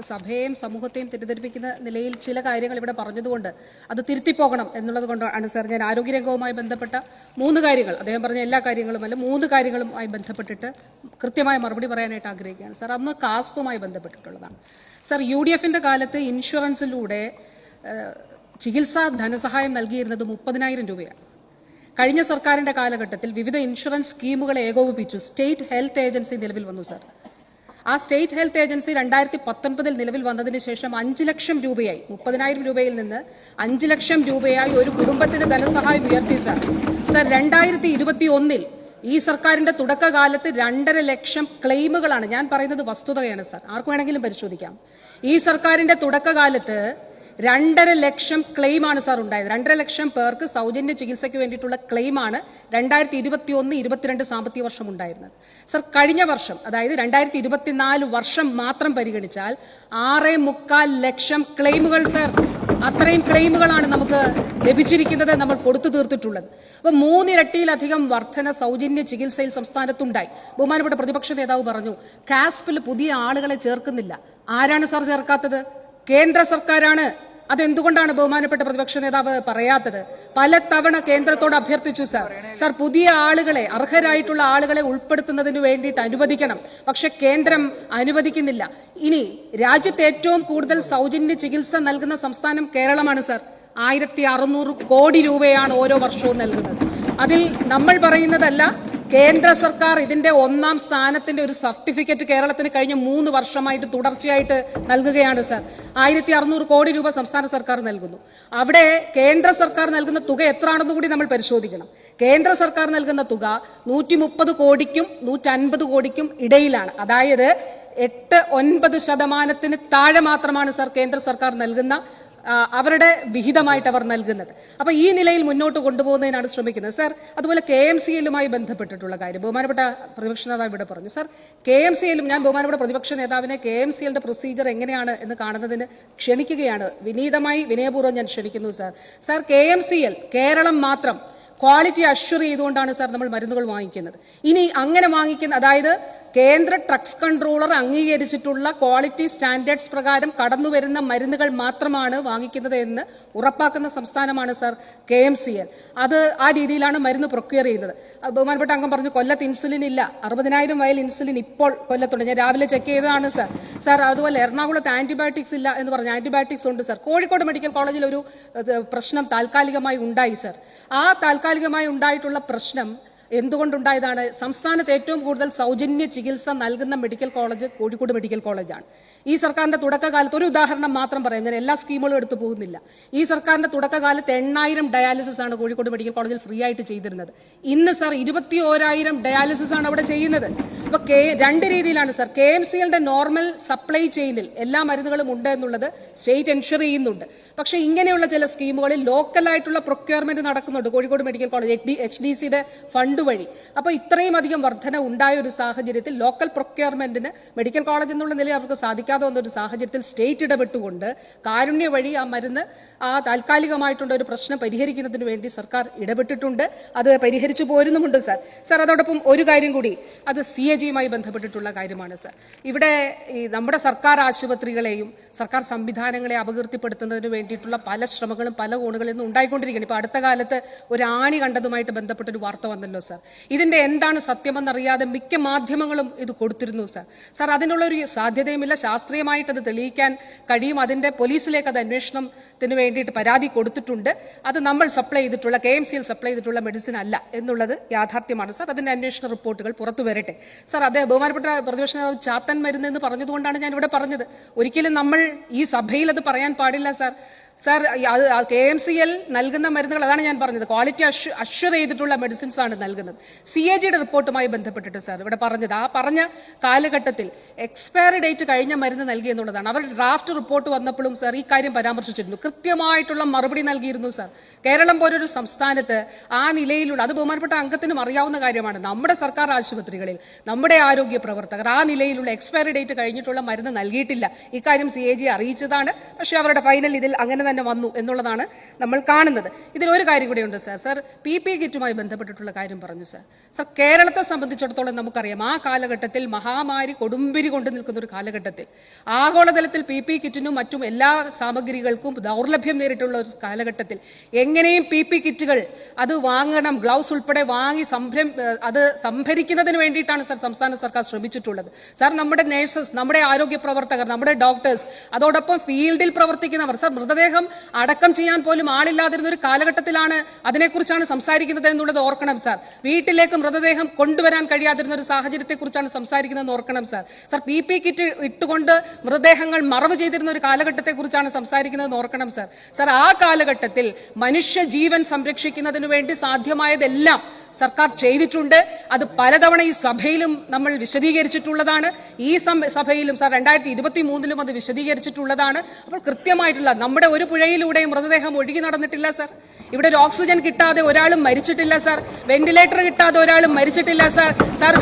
സഭയെയും സമൂഹത്തെയും തെറ്റിദ്ധരിപ്പിക്കുന്ന നിലയിൽ ചില കാര്യങ്ങൾ ഇവിടെ പറഞ്ഞതുകൊണ്ട് അത് തിരുത്തിപ്പോകണം എന്നുള്ളത് കൊണ്ടാണ് സാർ ഞാൻ ആരോഗ്യരംഗവുമായി ബന്ധപ്പെട്ട 3 കാര്യങ്ങൾ, അദ്ദേഹം പറഞ്ഞ എല്ലാ കാര്യങ്ങളുമല്ല 3 കാര്യങ്ങളുമായി ബന്ധപ്പെട്ടിട്ട് കൃത്യമായ മറുപടി പറയാനായിട്ട് ആഗ്രഹിക്കുകയാണ് സാർ. അന്ന് കാസ്പുമായി ബന്ധപ്പെട്ടിട്ടുള്ളതാണ് സാർ. UDFന്റെ കാലത്ത് ഇൻഷുറൻസിലൂടെ ചികിത്സാ ധനസഹായം നൽകിയിരുന്നത് 30,000 രൂപയാണ്. കഴിഞ്ഞ സർക്കാരിന്റെ കാലഘട്ടത്തിൽ വിവിധ ഇൻഷുറൻസ് സ്കീമുകളെ ഏകോപിപ്പിച്ചു സ്റ്റേറ്റ് ഹെൽത്ത് ഏജൻസി നിലവിൽ വന്നു സാർ. ആ സ്റ്റേറ്റ് ഹെൽത്ത് ഏജൻസി 2019 നിലവിൽ വന്നതിന് ശേഷം 5 ലക്ഷം രൂപയായി, 30,000 രൂപയിൽ നിന്ന് 5 ലക്ഷം രൂപയായി ഒരു കുടുംബത്തിന് ധനസഹായം ഉയർത്തി സാർ. 2021 ഈ സർക്കാരിന്റെ തുടക്കകാലത്ത് 2.5 ലക്ഷം ക്ലെയിമുകളാണ്. ഞാൻ പറയുന്നത് വസ്തുതയാണ് സാർ, ആർക്ക് വേണമെങ്കിലും പരിശോധിക്കാം. ഈ സർക്കാരിന്റെ തുടക്കകാലത്ത് 2.5 ലക്ഷം ക്ലെയിമാണ് സാർ ഉണ്ടായത്. 2.5 ലക്ഷം പേർക്ക് സൗജന്യ ചികിത്സയ്ക്ക് വേണ്ടിയിട്ടുള്ള ക്ലെയിമാണ് 2021-22 സാമ്പത്തിക വർഷം ഉണ്ടായിരുന്നത് സാർ. കഴിഞ്ഞ വർഷം, അതായത് 2024 വർഷം മാത്രം പരിഗണിച്ചാൽ 6.25 ലക്ഷം ക്ലെയിമുകൾ സാർ. അത്രയും ക്ലെയിമുകളാണ് നമുക്ക് ലഭിച്ചിരിക്കുന്നത്, നമ്മൾ കൊടുത്തു തീർത്തിട്ടുള്ളത്. അപ്പൊ 3 ഇരട്ടിയിലധികം വർധന സൗജന്യ ചികിത്സയിൽ സംസ്ഥാനത്തുണ്ടായി. ബഹുമാനപ്പെട്ട പ്രതിപക്ഷ നേതാവ് പറഞ്ഞു കാസ്പിൽ പുതിയ ആളുകളെ ചേർക്കുന്നില്ല. ആരാണ് സാർ ചേർക്കാത്തത്? കേന്ദ്ര സർക്കാരാണ്. അതെന്തുകൊണ്ടാണ് ബഹുമാനപ്പെട്ട പ്രതിപക്ഷ നേതാവ് പറയാത്തത്? പലതവണ കേന്ദ്രത്തോട് അഭ്യർത്ഥിച്ചു സാർ, പുതിയ ആളുകളെ, അർഹരായിട്ടുള്ള ആളുകളെ ഉൾപ്പെടുത്തുന്നതിന് വേണ്ടിയിട്ട് അനുവദിക്കണം. പക്ഷെ കേന്ദ്രം അനുവദിക്കുന്നില്ല. ഇനി രാജ്യത്ത് ഏറ്റവും കൂടുതൽ സൗജന്യ ചികിത്സ നൽകുന്ന സംസ്ഥാനം കേരളമാണ് സാർ. 1600 കോടി രൂപയാണ് ഓരോ വർഷവും നൽകുന്നത്. അതിൽ നമ്മൾ പറയുന്നതല്ല, കേന്ദ്ര സർക്കാർ ഇതിന്റെ 1ാം സ്ഥാനത്തിന്റെ ഒരു സർട്ടിഫിക്കറ്റ് കേരളത്തിന് കഴിഞ്ഞ 3 വർഷമായിട്ട് തുടർച്ചയായിട്ട് നൽകുകയാണ് സാർ. 1600 കോടി രൂപ സംസ്ഥാന സർക്കാർ നൽകുന്നു. അവിടെ കേന്ദ്ര സർക്കാർ നൽകുന്ന തുക എത്രയാണെന്ന് കൂടി നമ്മൾ പരിശോധിക്കണം. കേന്ദ്ര സർക്കാർ നൽകുന്ന തുക 130 കോടിക്കും 150 കോടിക്കും ഇടയിലാണ്. അതായത് 8-9% താഴെ മാത്രമാണ് സാർ കേന്ദ്ര സർക്കാർ നൽകുന്ന അവരുടെ വിഹിതമായിട്ട് അവർ നൽകുന്നത്. അപ്പൊ ഈ നിലയിൽ മുന്നോട്ട് കൊണ്ടുപോകുന്നതിനാണ് ശ്രമിക്കുന്നത് സാർ. അതുപോലെ KMCLുമായി ബന്ധപ്പെട്ടിട്ടുള്ള കാര്യം ബഹുമാനപ്പെട്ട പ്രതിപക്ഷ നേതാവ് ഇവിടെ പറഞ്ഞു സാർ. KMCLും ഞാൻ ബഹുമാനപ്പെട്ട പ്രതിപക്ഷ നേതാവിനെ KMCLന്റെ പ്രൊസീജിയർ എങ്ങനെയാണ് എന്ന് കാണുന്നതിന് ക്ഷണിക്കുകയാണ്. വിനയപൂർവ്വം ഞാൻ ക്ഷണിക്കുന്നു സാർ. സാർ, KMCL കേരളം മാത്രം ക്വാളിറ്റി അഷ്വർ ചെയ്തുകൊണ്ടാണ് സാർ നമ്മൾ മരുന്നുകൾ വാങ്ങിക്കുന്നത്. ഇനി അങ്ങനെ വാങ്ങിക്കുന്ന, അതായത് കേന്ദ്ര ഡ്രഗ്സ് കൺട്രോളർ അംഗീകരിച്ചിട്ടുള്ള ക്വാളിറ്റി സ്റ്റാൻഡേർഡ്സ് പ്രകാരം കടന്നുവരുന്ന മരുന്നുകൾ മാത്രമാണ് വാങ്ങിക്കുന്നത് എന്ന് ഉറപ്പാക്കുന്ന സംസ്ഥാനമാണ് സാർ KMCL. അത് ആ രീതിയിലാണ് മരുന്ന് പ്രൊക്യൂർ ചെയ്യുന്നത്. ബഹുമാനപ്പെട്ട അംഗം പറഞ്ഞു കൊല്ലത്ത് ഇൻസുലിൻ ഇല്ല. 60,000 വയൽ ഇൻസുലിൻ ഇപ്പോൾ കൊല്ലത്തുണ്ട്. ഞാൻ രാവിലെ ചെക്ക് ചെയ്തതാണ് സാർ. അതുപോലെ എറണാകുളത്ത് ആന്റിബയോട്ടിക്സ് ഇല്ല എന്ന് പറഞ്ഞു. ആന്റിബയോട്ടിക്സ് ഉണ്ട് സാർ. കോഴിക്കോട് മെഡിക്കൽ കോളേജിൽ ഒരു പ്രശ്നം താൽക്കാലികമായി ഉണ്ടായി സാർ. ആ താൽക്കാലികമായി ഉണ്ടായിട്ടുള്ള പ്രശ്നം എന്തുകൊണ്ടുണ്ടായതാണ്? സംസ്ഥാനത്ത് ഏറ്റവും കൂടുതൽ സൗജന്യ ചികിത്സ നൽകുന്ന മെഡിക്കൽ കോളേജ് കോഴിക്കോട് മെഡിക്കൽ കോളേജാണ്. ഈ സർക്കാരിന്റെ തുടക്കകാലത്ത് ഒരു ഉദാഹരണം മാത്രം പറയാം, ഞാൻ എല്ലാ സ്കീമുകളും എടുത്തു പോകുന്നില്ല. ഈ സർക്കാരിന്റെ തുടക്കകാലത്ത് 8,000 ഡയാലിസിസ് ആണ് കോഴിക്കോട് മെഡിക്കൽ കോളേജിൽ ഫ്രീ ആയിട്ട് ചെയ്തിരുന്നത്. ഇന്ന് സാർ 21,000 ഡയാലിസിസ് ആണ് അവിടെ ചെയ്യുന്നത്. അപ്പൊ 2 രീതിയിലാണ് സാർ. KMCLന്റെ നോർമൽ സപ്ലൈ ചെയിനിൽ എല്ലാ മരുന്നുകളും ഉണ്ട് എന്നുള്ളത് സ്റ്റേറ്റ് എൻഷുർ ചെയ്യുന്നുണ്ട്. പക്ഷെ ഇങ്ങനെയുള്ള ചില സ്കീമുകളിൽ ലോക്കലായിട്ടുള്ള പ്രൊക്യൂർമെന്റ് നടക്കുന്നുണ്ട് കോഴിക്കോട് മെഡിക്കൽ കോളേജ് HDCയുടെ ഫണ്ട് വഴി. അപ്പൊ ഇത്രയും അധികം വർധന ഉണ്ടായ ഒരു സാഹചര്യത്തിൽ ലോക്കൽ പ്രൊക്യൂർമെന്റിന് മെഡിക്കൽ കോളേജ് എന്നുള്ള നിലയിൽ അവർക്ക് സാധിക്കാതെ വന്ന ഒരു സാഹചര്യത്തിൽ സ്റ്റേറ്റ് ഇടപെട്ടുകൊണ്ട് കാരുണ്യ വഴി ആ മരുന്ന് താൽക്കാലികമായിട്ടുള്ള ഒരു പ്രശ്നം പരിഹരിക്കുന്നതിന് വേണ്ടി സർക്കാർ ഇടപെട്ടിട്ടുണ്ട്. അത് പരിഹരിച്ചു പോരുന്നുമുണ്ട് സാർ. അതോടൊപ്പം ഒരു കാര്യം കൂടി, അത് CAG-യുമായി ബന്ധപ്പെട്ടിട്ടുള്ള കാര്യമാണ് സാർ. ഇവിടെ നമ്മുടെ സർക്കാർ ആശുപത്രികളെയും സർക്കാർ സംവിധാനങ്ങളെ അപകീർത്തിപ്പെടുത്തുന്നതിന് വേണ്ടിയിട്ടുള്ള പല ശ്രമങ്ങളും പല കോണുകളിൽ നിന്ന് ഉണ്ടായിക്കൊണ്ടിരിക്കുകയാണ്. ഇപ്പൊ അടുത്ത കാലത്ത് ഒരു ആണി കണ്ടതുമായിട്ട് ബന്ധപ്പെട്ടൊരു വാർത്ത വന്നല്ലോ സാർ. ഇതിന്റെ എന്താണ് സത്യമെന്നറിയാതെ മിക്ക മാധ്യമങ്ങളും ഇത് കൊടുത്തിരുന്നു സാർ. അതിനുള്ളൊരു സാധ്യതയുമില്ല. ശാസ്ത്രീയമായിട്ട് അത് തെളിയിക്കാൻ കഴിയും. അതിന്റെ പോലീസിലേക്ക് അത് അന്വേഷണത്തിന് വേണ്ടിയിട്ട് പരാതി കൊടുത്തിട്ടുണ്ട്. അത് നമ്മൾ സപ്ലൈ ചെയ്തിട്ടുള്ള KMCL സപ്ലൈ ചെയ്തിട്ടുള്ള മെഡിസിൻ അല്ല എന്നുള്ളത് യാഥാർത്ഥ്യമാണ് സാർ. അതിന്റെ അന്വേഷണ റിപ്പോർട്ടുകൾ പുറത്തു വരട്ടെ സാർ. അദ്ദേഹം ബഹുമാനപ്പെട്ട പ്രതിപക്ഷ നേതാവ് ചാത്തൻ മരുന്ന് എന്ന് പറഞ്ഞതുകൊണ്ടാണ് ഞാൻ ഇവിടെ പറഞ്ഞത്. ഒരിക്കലും നമ്മൾ ഈ സഭയിൽ അത് പറയാൻ പാടില്ല സാർ. KMCL നൽകുന്ന മരുന്നുകൾ, അതാണ് ഞാൻ പറഞ്ഞത്, ക്വാളിറ്റി അഷ്വർ ചെയ്തിട്ടുള്ള മെഡിസിൻസ് ആണ് നൽകുന്നത്. CAG-യുടെ റിപ്പോർട്ടുമായി ബന്ധപ്പെട്ടിട്ട് സാർ ഇവിടെ പറഞ്ഞത്, ആ പറഞ്ഞ കാലഘട്ടത്തിൽ എക്സ്പയറി ഡേറ്റ് കഴിഞ്ഞ മരുന്ന് നൽകി എന്നുള്ളതാണ്. അവരുടെ ഡ്രാഫ്റ്റ് റിപ്പോർട്ട് വന്നപ്പോഴും സാർ ഈ കാര്യം പരാമർശിച്ചിരുന്നു. കൃത്യമായിട്ടുള്ള മറുപടി നൽകിയിരുന്നു സാർ. കേരളം പോലൊരു സംസ്ഥാനത്ത് ആ നിലയിലുള്ള, അത് ബഹുമാനപ്പെട്ട അംഗത്തിനും അറിയാവുന്ന കാര്യമാണ്, നമ്മുടെ സർക്കാർ ആശുപത്രികളിൽ നമ്മുടെ ആരോഗ്യ പ്രവർത്തകർ ആ നിലയിലുള്ള എക്സ്പയറി ഡേറ്റ് കഴിഞ്ഞിട്ടുള്ള മരുന്ന് നൽകിയിട്ടില്ല. ഇക്കാര്യം CAG അറിയിച്ചതാണ്. പക്ഷെ അവരുടെ ഫൈനൽ ഇതിൽ അങ്ങനെ തന്നെ വന്നു എന്നുള്ളതാണ് നമ്മൾ കാണുന്നത്. ഇതിലൊരു കാര്യം കൂടിയുണ്ട് സർ PPE കിറ്റുമായി ബന്ധപ്പെട്ടിട്ടുള്ള കാര്യം പറഞ്ഞു സർ കേരളത്തെ സംബന്ധിച്ചിടത്തോളം നമുക്കറിയാം ആ കാലഘട്ടത്തിൽ മഹാമാരി കൊടുമ്പിരി കൊണ്ടു നിൽക്കുന്ന ഒരു കാലഘട്ടത്തിൽ ആഗോളതലത്തിൽ PPE കിറ്റിനും മറ്റും എല്ലാ സാമഗ്രികൾക്കും ദൗർലഭ്യം നേരിട്ടുള്ള ഒരു കാലഘട്ടത്തിൽ എങ്ങനെയും PPE കിറ്റുകൾ അത് വാങ്ങണം, ഗ്ലൗസ് ഉൾപ്പെടെ വാങ്ങി അത് സംഭരിക്കുന്നതിന് വേണ്ടിയിട്ടാണ് സർ സംസ്ഥാന സർക്കാർ ശ്രമിച്ചിട്ടുള്ളത്. സർ നമ്മുടെ നഴ്സസ്, നമ്മുടെ ആരോഗ്യ പ്രവർത്തകർ, നമ്മുടെ ഡോക്ടേഴ്സ്, അതോടൊപ്പം ഫീൽഡിൽ പ്രവർത്തിക്കുന്നവർ സർ മൃതദേഹം അടക്കം ചെയ്യാൻ പോലും ആളില്ലാതിരുന്ന ഒരു കാലഘട്ടത്തിലാണ് അതിനെക്കുറിച്ചാണ് സംസാരിക്കുന്നത് എന്നുള്ളത് ഓർക്കണം സർ. വീട്ടിലേക്ക് മൃതദേഹം കൊണ്ടുവരാൻ കഴിയാതിരുന്ന ഒരു സാഹചര്യത്തെക്കുറിച്ചാണ് സംസാരിക്കുന്നതെന്ന് ഓർക്കണം സർ. PPE കിറ്റ് ഇട്ടുകൊണ്ട് മൃതദേഹങ്ങൾ മറവ് ചെയ്തിരുന്ന ഒരു കാലഘട്ടത്തെക്കുറിച്ചാണ് സംസാരിക്കുന്നതെന്ന് ഓർക്കണം സർ. ആ കാലഘട്ടത്തിൽ മനുഷ്യ ജീവൻ സംരക്ഷിക്കുന്നതിന് വേണ്ടി സാധ്യമായതെല്ലാം സർക്കാർ ചെയ്തിട്ടുണ്ട്. അത് പലതവണ ഈ സഭയിലും നമ്മൾ വിശദീകരിച്ചിട്ടുള്ളതാണ്. ഈ സഭയിലും സർ 2023 അത് വിശദീകരിച്ചിട്ടുള്ളതാണ്. അപ്പോൾ കൃത്യമായിട്ടുള്ള നമ്മുടെ ഒരു പുഴയിലൂടെയും മൃതദേഹം ഒഴുകി നടന്നിട്ടില്ല സർ. ഇവിടെ ഒരു ഓക്സിജൻ കിട്ടാതെ ഒരാളും മരിച്ചിട്ടില്ല സർ. വെന്റിലേറ്റർ കിട്ടാതെ ഒരാളും മരിച്ചിട്ടില്ല സർ.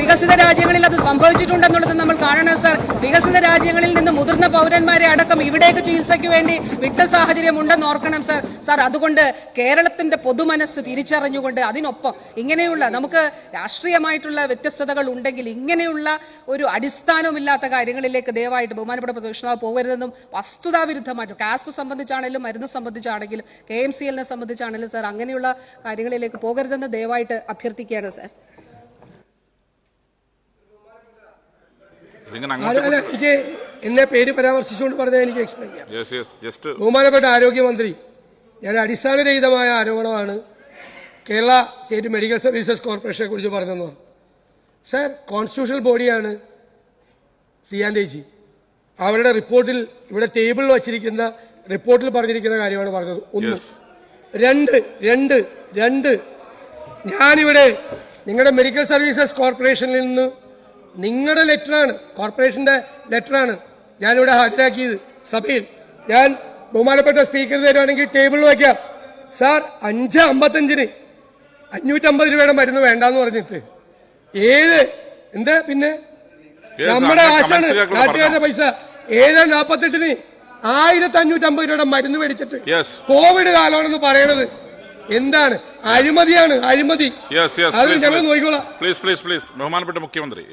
വികസിത രാജ്യങ്ങളിൽ അത് സംഭവിച്ചിട്ടുണ്ടെന്നുള്ളത് നമ്മൾ കാണണം സർ. വികസിത രാജ്യങ്ങളിൽ നിന്ന് മുതിർന്ന പൗരന്മാരെ അടക്കം ഇവിടേക്ക് ചികിത്സയ്ക്ക് വേണ്ടി വിട്ട സാഹചര്യം ഉണ്ടെന്ന് ഓർക്കണം സർ. അതുകൊണ്ട് കേരളത്തിന്റെ പൊതുമനസ്സ് തിരിച്ചറിഞ്ഞുകൊണ്ട് അതിനൊപ്പം ഇങ്ങനെയുള്ള നമുക്ക് രാഷ്ട്രീയമായിട്ടുള്ള വ്യത്യസ്തതകൾ ഉണ്ടെങ്കിൽ ഇങ്ങനെയുള്ള ഒരു അടിസ്ഥാനമില്ലാത്ത കാര്യങ്ങളിലേക്ക് ദയവായിട്ട് ബഹുമാനപ്പെട്ട പ്രതിപക്ഷ പോകരുതെന്നും വസ്തുതാവിരുദ്ധമായിട്ട് കാസ്പ് സംബന്ധിച്ചാണെങ്കിലും മരുന്ന് സംബന്ധിച്ചാണെങ്കിലും KMCL സംബന്ധിച്ചാണെങ്കിലും സർ അങ്ങനെയുള്ള കാര്യങ്ങളിലേക്ക് പോകരുതെന്ന് ദയവായിട്ട് അഭ്യർത്ഥിക്കുകയാണ് സർ. എന്നെ പേര് പരാമർശിച്ചുകൊണ്ട് പറഞ്ഞാൽ എനിക്ക് എക്സ്പ്ലെയിൻ ചെയ്യാം. ബഹുമാനപ്പെട്ട ആരോഗ്യമന്ത്രി, ഞാൻ അടിസ്ഥാനരഹിതമായ ആരോപണമാണ് കേരള സ്റ്റേറ്റ് മെഡിക്കൽ സർവീസസ് കോർപ്പറേഷനെ കുറിച്ച് പറഞ്ഞതെന്ന് പറഞ്ഞു. സർ, കോൺസ്റ്റിറ്റ്യൂഷണൽ ബോഡിയാണ് C&AG. അവരുടെ റിപ്പോർട്ടിൽ ഇവിടെ ടേബിളിൽ വച്ചിരിക്കുന്ന റിപ്പോർട്ടിൽ പറഞ്ഞിരിക്കുന്ന കാര്യമാണ് പറഞ്ഞത്. ഒന്ന്. രണ്ട് ഞാനിവിടെ നിങ്ങളുടെ മെഡിക്കൽ സർവീസസ് കോർപ്പറേഷനിൽ നിന്ന് നിങ്ങളുടെ ലെറ്ററാണ്, കോർപ്പറേഷന്റെ ലെറ്ററാണ് ഞാനിവിടെ ഹാജരാക്കിയത് സഭയിൽ. ഞാൻ ബഹുമാനപ്പെട്ട സ്പീക്കർ തരുവാണെങ്കിൽ ടേബിളിൽ വയ്ക്കാം. സാർ 5:55 550 രൂപയുടെ മരുന്ന് വേണ്ടെന്ന് പറഞ്ഞിട്ട് എന്താ പിന്നെ നമ്മുടെ ആശാണ് നാട്ടുകാരുടെ പൈസ 7:48 1550 രൂപയുടെ മരുന്ന് മേടിച്ചിട്ട് കോവിഡ് കാലമാണെന്ന് പറയണത് എന്താണ്? അഴിമതിയാണ്, അഴിമതി. അത് ഞങ്ങൾ നോക്കിക്കോളാം. പ്ലീസ് ബഹുമാനപ്പെട്ട മുഖ്യമന്ത്രി.